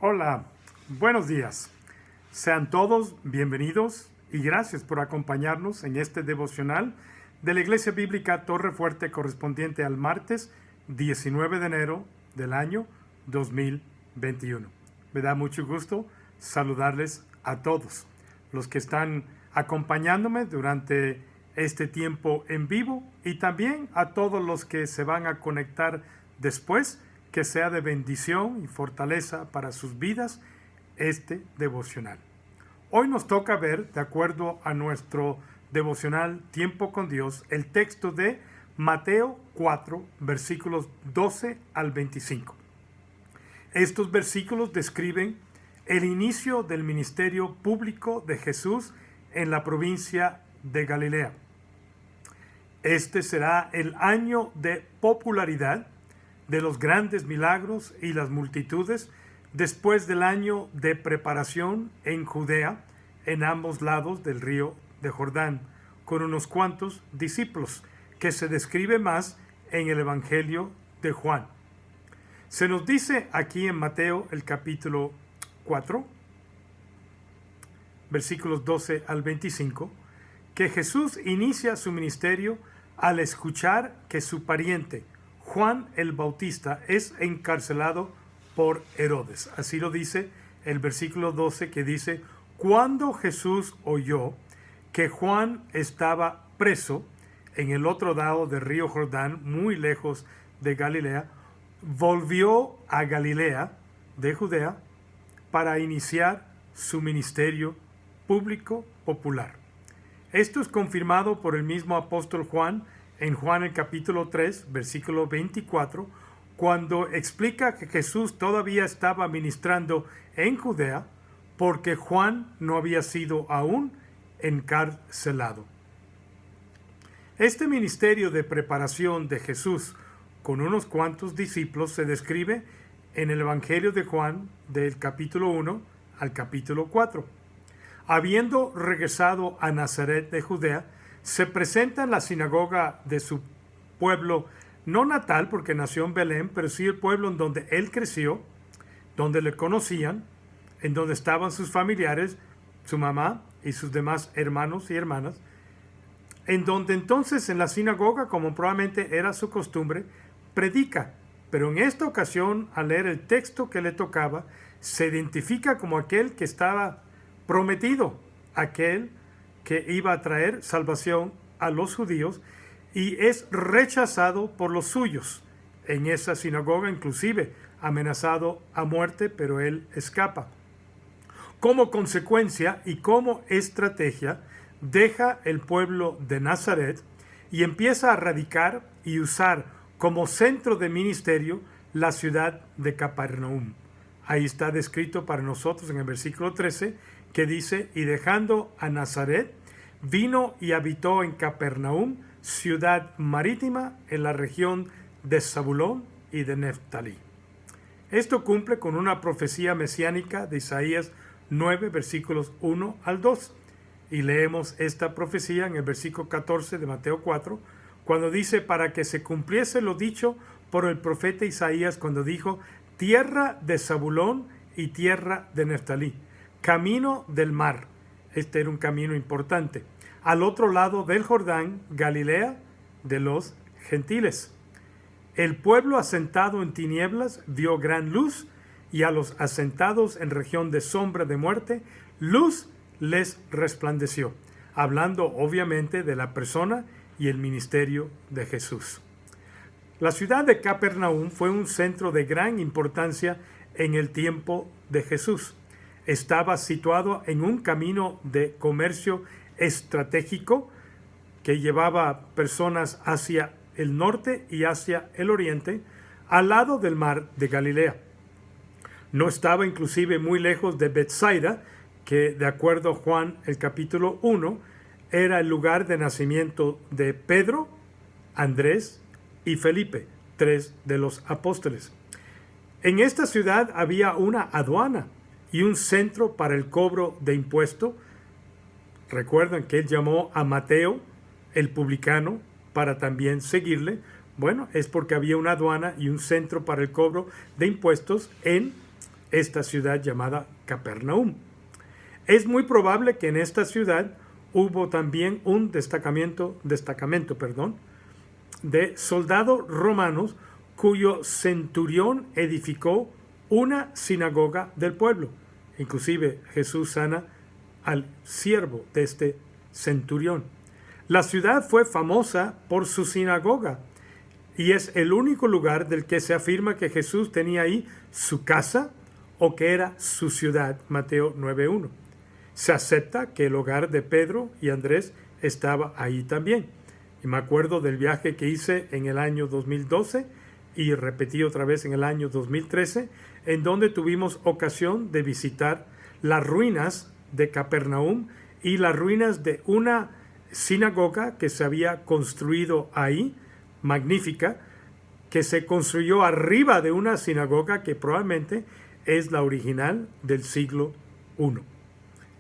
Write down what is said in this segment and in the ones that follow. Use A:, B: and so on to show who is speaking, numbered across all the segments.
A: Hola, buenos días. Sean todos bienvenidos y gracias por acompañarnos en este devocional de la Iglesia Bíblica Torre Fuerte correspondiente al martes 19 de enero del año 2021. Me da mucho gusto saludarles a todos los que están acompañándome durante este tiempo en vivo y también a todos los que se van a conectar después. Que sea de bendición y fortaleza para sus vidas este devocional. Hoy nos toca ver, de acuerdo a nuestro devocional Tiempo con Dios, el texto de Mateo 4, versículos 12 al 25. Estos versículos describen el inicio del ministerio público de Jesús en la provincia de Galilea. Este será el año de popularidad de los grandes milagros y las multitudes después del año de preparación en Judea, en ambos lados del río de Jordán, con unos cuantos discípulos, que se describe más en el Evangelio de Juan. Se nos dice aquí en Mateo el capítulo 4, versículos 12 al 25, que Jesús inicia su ministerio al escuchar que su pariente, Juan el Bautista, es encarcelado por Herodes. Así lo dice el versículo 12, que dice: cuando Jesús oyó que Juan estaba preso en el otro lado del río Jordán, muy lejos de Galilea, volvió a Galilea de Judea para iniciar su ministerio público popular. Esto es confirmado por el mismo apóstol Juan en Juan el capítulo 3, versículo 24, cuando explica que Jesús todavía estaba ministrando en Judea porque Juan no había sido aún encarcelado. Este ministerio de preparación de Jesús con unos cuantos discípulos se describe en el Evangelio de Juan del capítulo 1 al capítulo 4. Habiendo regresado a Nazaret de Judea, se presenta en la sinagoga de su pueblo, no natal porque nació en Belén, pero sí el pueblo en donde él creció, donde le conocían, en donde estaban sus familiares, su mamá y sus demás hermanos y hermanas, en donde entonces en la sinagoga, como probablemente era su costumbre, predica. Pero en esta ocasión, al leer el texto que le tocaba, se identifica como aquel que estaba prometido, aquel que iba a traer salvación a los judíos, y es rechazado por los suyos en esa sinagoga, inclusive amenazado a muerte, pero él escapa. Como consecuencia y como estrategia, deja el pueblo de Nazaret y empieza a radicar y usar como centro de ministerio la ciudad de Capernaum. Ahí está descrito para nosotros en el versículo 13, que dice: y dejando a Nazaret, vino y habitó en Capernaum, ciudad marítima en la región de Zabulón y de Neftalí. Esto cumple con una profecía mesiánica de Isaías 9, versículos 1 al 2. Y leemos esta profecía en el versículo 14 de Mateo 4, cuando dice: para que se cumpliese lo dicho por el profeta Isaías cuando dijo: tierra de Zabulón y tierra de Neftalí, camino del mar. Este era un camino importante. Al otro lado del Jordán, Galilea de los gentiles. El pueblo asentado en tinieblas vio gran luz, y a los asentados en región de sombra de muerte, luz les resplandeció. Hablando obviamente de la persona y el ministerio de Jesús. La ciudad de Capernaum fue un centro de gran importancia en el tiempo de Jesús. Estaba situado en un camino de comercio estratégico que llevaba personas hacia el norte y hacia el oriente, al lado del mar de Galilea. No estaba inclusive muy lejos de Betsaida, que de acuerdo a Juan el capítulo 1, era el lugar de nacimiento de Pedro, Andrés y Felipe, 3 de los apóstoles. En esta ciudad había una aduana y un centro para el cobro de impuesto. Recuerdan que él llamó a Mateo, el publicano, para también seguirle. Bueno, es porque había una aduana y un centro para el cobro de impuestos en esta ciudad llamada Capernaum. Es muy probable que en esta ciudad hubo también un destacamento, de soldados romanos cuyo centurión edificó una sinagoga del pueblo. Inclusive Jesús sana al siervo de este centurión. La ciudad fue famosa por su sinagoga y es el único lugar del que se afirma que Jesús tenía ahí su casa o que era su ciudad, Mateo 9:1. Se acepta que el hogar de Pedro y Andrés estaba ahí también. Y me acuerdo del viaje que hice en el año 2012 y repetí otra vez en el año 2013, en donde tuvimos ocasión de visitar las ruinas de Capernaum y las ruinas de una sinagoga que se había construido ahí, magnífica, que se construyó arriba de una sinagoga que probablemente es la original del siglo I.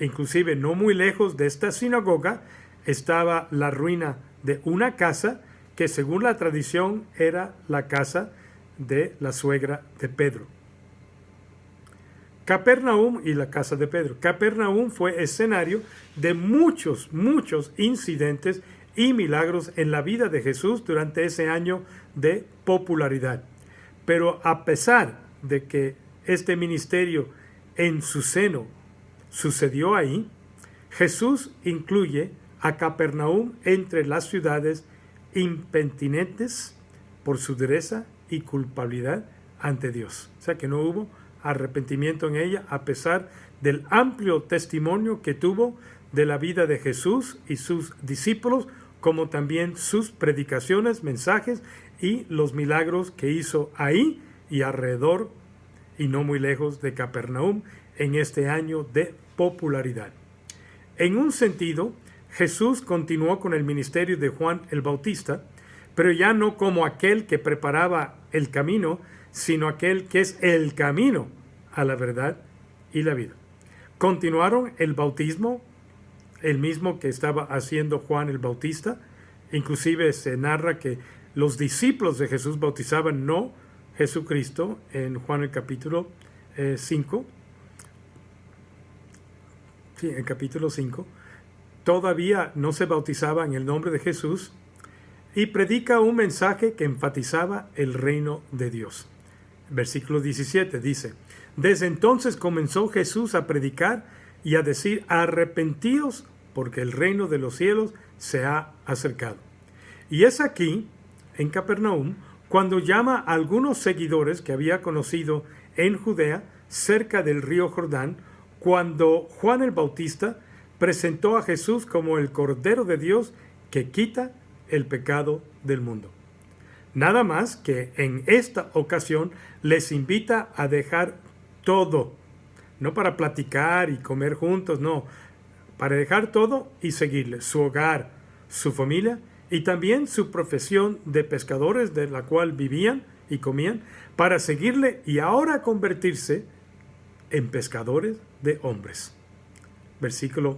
A: Inclusive no muy lejos de esta sinagoga estaba la ruina de una casa que según la tradición era la casa de la suegra de Pedro. Capernaum y la casa de Pedro. Capernaum fue escenario de muchos incidentes y milagros en la vida de Jesús durante ese año de popularidad. Pero a pesar de que este ministerio en su seno sucedió ahí, Jesús incluye a Capernaum entre las ciudades impenitentes por su dureza y culpabilidad ante Dios. O sea que no hubo arrepentimiento en ella a pesar del amplio testimonio que tuvo de la vida de Jesús y sus discípulos, como también sus predicaciones, mensajes y los milagros que hizo ahí y alrededor y no muy lejos de Capernaum en este año de popularidad. En un sentido, Jesús continuó con el ministerio de Juan el Bautista, pero ya no como aquel que preparaba el camino, sino aquel que es el camino a la verdad y la vida. Continuaron el bautismo, el mismo que estaba haciendo Juan el Bautista. Inclusive se narra que los discípulos de Jesús bautizaban no Jesucristo en Juan el capítulo 5. Sí, en capítulo 5. Todavía no se bautizaba en el nombre de Jesús y predica un mensaje que enfatizaba el reino de Dios. Versículo 17 dice: desde entonces comenzó Jesús a predicar y a decir: arrepentíos, porque el reino de los cielos se ha acercado. Y es aquí, en Capernaum, cuando llama a algunos seguidores que había conocido en Judea, cerca del río Jordán, cuando Juan el Bautista presentó a Jesús como el Cordero de Dios que quita el pecado del mundo. Nada más que en esta ocasión les invita a dejar todo, no para platicar y comer juntos, no, para dejar todo y seguirle, su hogar, su familia y también su profesión de pescadores de la cual vivían y comían, para seguirle y ahora convertirse en pescadores de hombres. Versículo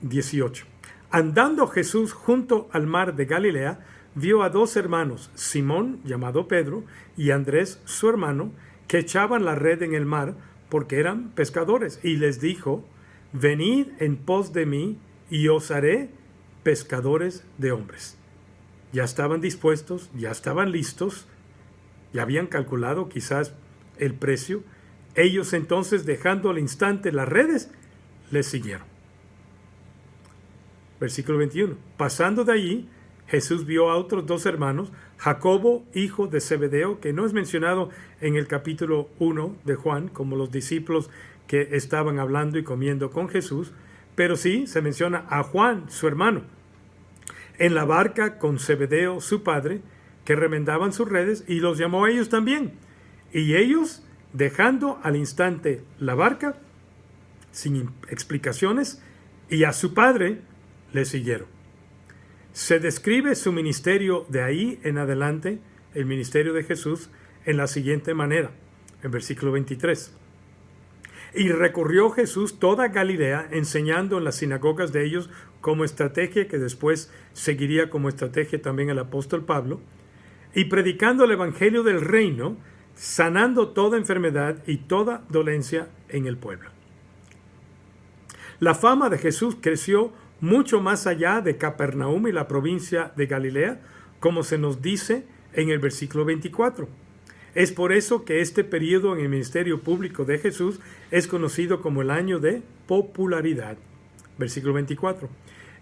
A: 18. Andando Jesús junto al mar de Galilea, vio a dos hermanos, Simón, llamado Pedro, y Andrés, su hermano, que echaban la red en el mar porque eran pescadores, y les dijo: venid en pos de mí y os haré pescadores de hombres. Ya estaban dispuestos, ya estaban listos, ya habían calculado quizás el precio. Ellos entonces, dejando al instante las redes, les siguieron. Versículo 21. Pasando de allí, Jesús vio a otros dos hermanos, Jacobo, hijo de Zebedeo, que no es mencionado en el capítulo 1 de Juan, como los discípulos que estaban hablando y comiendo con Jesús, pero sí se menciona a Juan, su hermano, en la barca con Zebedeo, su padre, que remendaban sus redes, y los llamó a ellos también. Y ellos, dejando al instante la barca, sin explicaciones, y a su padre, le siguieron. Se describe su ministerio de ahí en adelante, el ministerio de Jesús, en la siguiente manera, en versículo 23. Y recorrió Jesús toda Galilea, enseñando en las sinagogas de ellos como estrategia, que después seguiría como estrategia también el apóstol Pablo, y predicando el evangelio del reino, sanando toda enfermedad y toda dolencia en el pueblo. La fama de Jesús creció mucho más allá de Capernaum y la provincia de Galilea, como se nos dice en el versículo 24. Es por eso que este periodo en el ministerio público de Jesús es conocido como el año de popularidad. Versículo 24.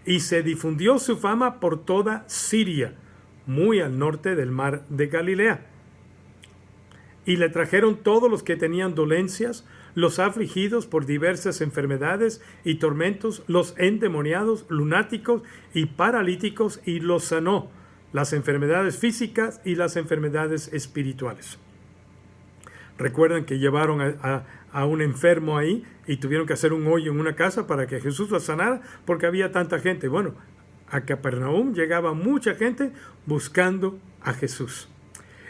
A: Y se difundió su fama por toda Siria, muy al norte del mar de Galilea. Y le trajeron todos los que tenían dolencias, los afligidos por diversas enfermedades y tormentos, los endemoniados, lunáticos y paralíticos, y los sanó, las enfermedades físicas y las enfermedades espirituales. Recuerdan que llevaron a un enfermo ahí y tuvieron que hacer un hoyo en una casa para que Jesús lo sanara porque había tanta gente. Bueno, a Capernaum llegaba mucha gente buscando a Jesús.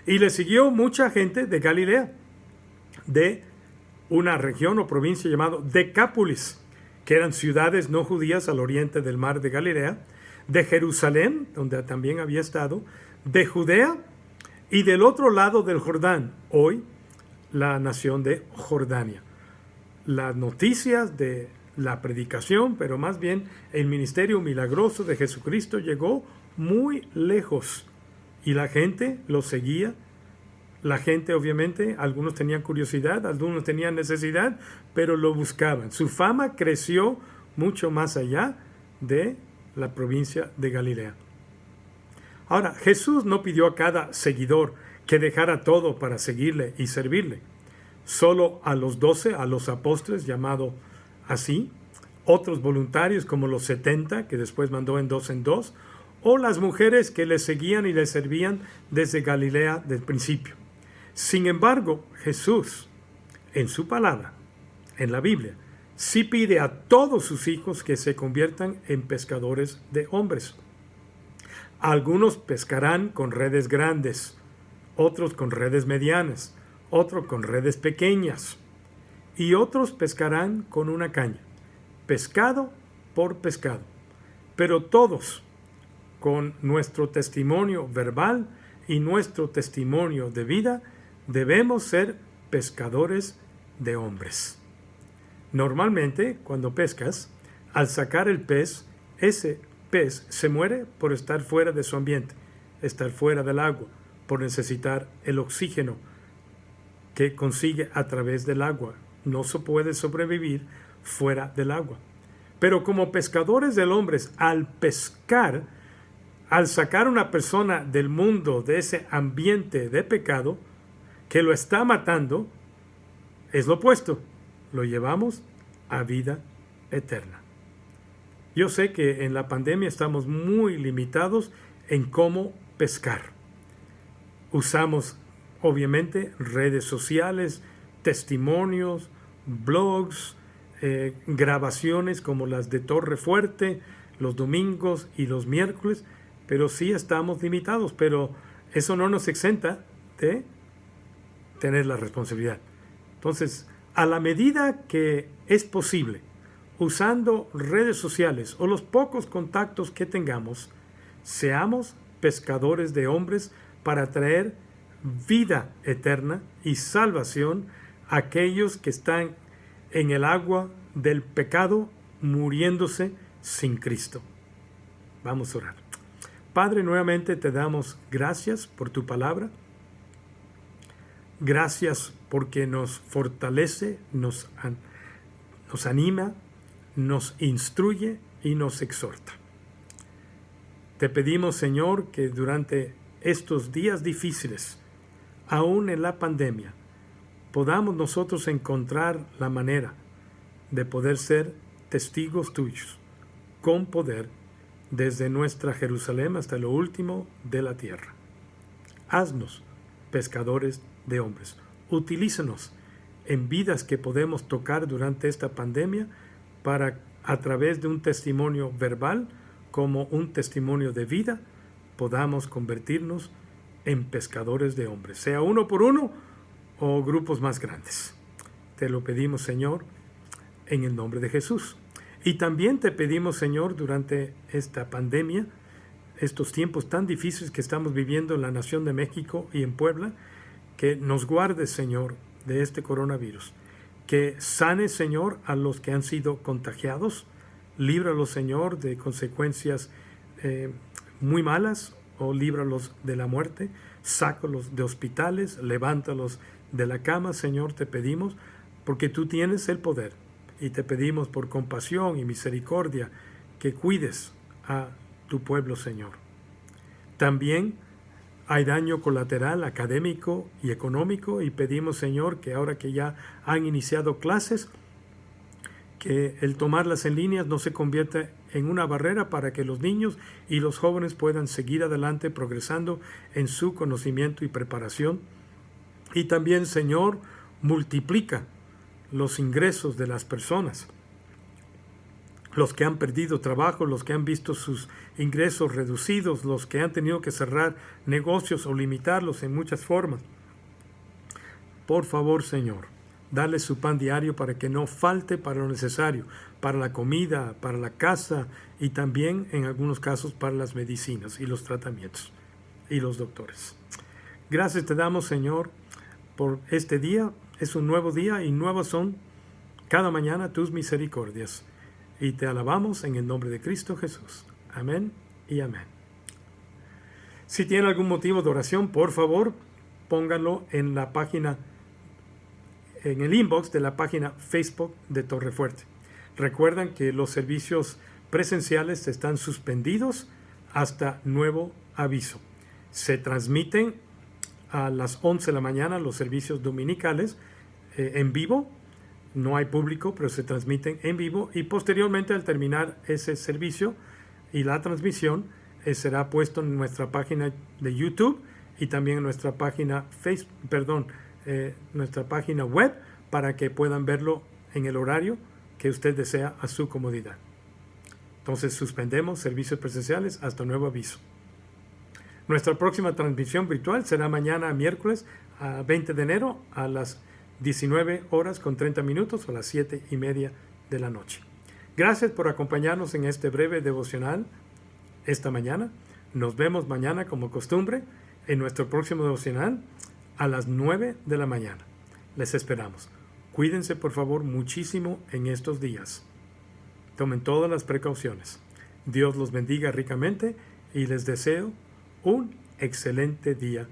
A: Y le siguió mucha gente de Galilea, de una región o provincia llamada Decápolis, que eran ciudades no judías al oriente del mar de Galilea, de Jerusalén, donde también había estado, de Judea y del otro lado del Jordán, hoy la nación de Jordania. Las noticias de la predicación, pero más bien el ministerio milagroso de Jesucristo llegó muy lejos y la gente lo seguía. La gente, obviamente, algunos tenían curiosidad, algunos tenían necesidad, pero lo buscaban. Su fama creció mucho más allá de la provincia de Galilea. Ahora, Jesús no pidió a cada seguidor que dejara todo para seguirle y servirle. Solo a los 12, a los apóstoles, llamado así, otros voluntarios como los 70, que después mandó en dos, o las mujeres que le seguían y le servían desde Galilea del principio. Sin embargo, Jesús, en su palabra, en la Biblia, sí pide a todos sus hijos que se conviertan en pescadores de hombres. Algunos pescarán con redes grandes, otros con redes medianas, otros con redes pequeñas, y otros pescarán con una caña, pescado por pescado. Pero todos, con nuestro testimonio verbal y nuestro testimonio de vida, debemos ser pescadores de hombres. Normalmente, cuando pescas, al sacar el pez, ese pez se muere por estar fuera de su ambiente, estar fuera del agua, por necesitar el oxígeno que consigue a través del agua. No se puede sobrevivir fuera del agua. Pero como pescadores de hombres, al pescar, al sacar a una persona del mundo, de ese ambiente de pecado, que lo está matando, es lo opuesto. Lo llevamos a vida eterna. Yo sé que en la pandemia estamos muy limitados en cómo pescar. Usamos, obviamente, redes sociales, testimonios, blogs, grabaciones como las de Torre Fuerte, los domingos y los miércoles, pero sí estamos limitados, pero eso no nos exenta de tener la responsabilidad. Entonces, a la medida que es posible, usando redes sociales o los pocos contactos que tengamos, seamos pescadores de hombres para traer vida eterna y salvación a aquellos que están en el agua del pecado, muriéndose sin Cristo. Vamos a orar. Padre, nuevamente te damos gracias por tu palabra. Gracias porque nos fortalece, nos anima, nos instruye y nos exhorta. Te pedimos, Señor, que durante estos días difíciles, aún en la pandemia, podamos nosotros encontrar la manera de poder ser testigos tuyos, con poder, desde nuestra Jerusalén hasta lo último de la tierra. Haznos pescadores de hombres. Utilízanos en vidas que podemos tocar durante esta pandemia para, a través de un testimonio verbal como un testimonio de vida, podamos convertirnos en pescadores de hombres, sea uno por uno o grupos más grandes. Te lo pedimos, Señor, en el nombre de Jesús. Y también te pedimos, Señor, durante esta pandemia, estos tiempos tan difíciles que estamos viviendo en la nación de México y en Puebla, que nos guardes, Señor, de este coronavirus. Que sanes, Señor, a los que han sido contagiados. Líbralos, Señor, de consecuencias muy malas, o líbralos de la muerte. Sácalos de hospitales, levántalos de la cama, Señor, te pedimos, porque tú tienes el poder. Y te pedimos por compasión y misericordia que cuides a tu pueblo, Señor. También hay daño colateral académico y económico, y pedimos, Señor, que ahora que ya han iniciado clases, que el tomarlas en líneas no se convierta en una barrera para que los niños y los jóvenes puedan seguir adelante progresando en su conocimiento y preparación. Y también, Señor, multiplica los ingresos de las personas, los que han perdido trabajo, los que han visto sus ingresos reducidos, los que han tenido que cerrar negocios o limitarlos en muchas formas. Por favor, Señor, dale su pan diario para que no falte para lo necesario, para la comida, para la casa y también en algunos casos para las medicinas y los tratamientos y los doctores. Gracias te damos, Señor, por este día. Es un nuevo día y nuevas son cada mañana tus misericordias. Y te alabamos en el nombre de Cristo Jesús. Amén y amén. Si tiene algún motivo de oración, por favor, pónganlo en la página, en el inbox de la página Facebook de Torrefuerte. Recuerden que los servicios presenciales están suspendidos hasta nuevo aviso. Se transmiten a las 11 de la mañana los servicios dominicales en vivo. No hay público, pero se transmiten en vivo, y posteriormente, al terminar ese servicio y la transmisión, será puesto en nuestra página de YouTube y también en nuestra página nuestra página web, para que puedan verlo en el horario que usted desea a su comodidad. Entonces suspendemos servicios presenciales hasta nuevo aviso. Nuestra próxima transmisión virtual será mañana, miércoles, a 20 de enero, a las 19 horas con 30 minutos, o las 7:30 de la noche. Gracias por acompañarnos en este breve devocional esta mañana. Nos vemos mañana, como costumbre, en nuestro próximo devocional a las 9 de la mañana. Les esperamos. Cuídense, por favor, muchísimo en estos días. Tomen todas las precauciones. Dios los bendiga ricamente y les deseo un excelente día